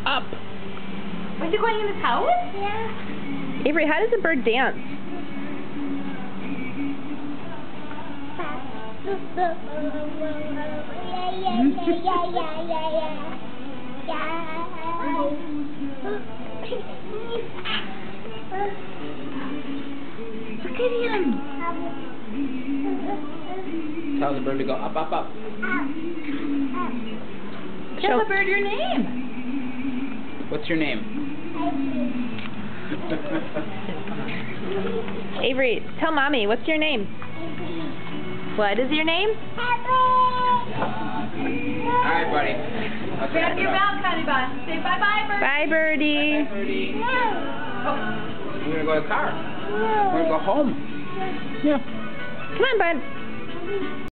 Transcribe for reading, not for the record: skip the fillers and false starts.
Up. Was he going in his house? Yeah. Avery, how does a bird dance? Look at him. Tell the bird to go up, up, up. Tell the bird your name. What's your name? Avery, tell Mommy, what's your name? What is your name? Alright, buddy. Let's wrap Grab it your up. mouth, Honey Bun. Say bye-bye, bird. Bye, Birdie. Bye, birdie. Oh. We're gonna go to the car. We're gonna go home. Yeah. Come on, bud.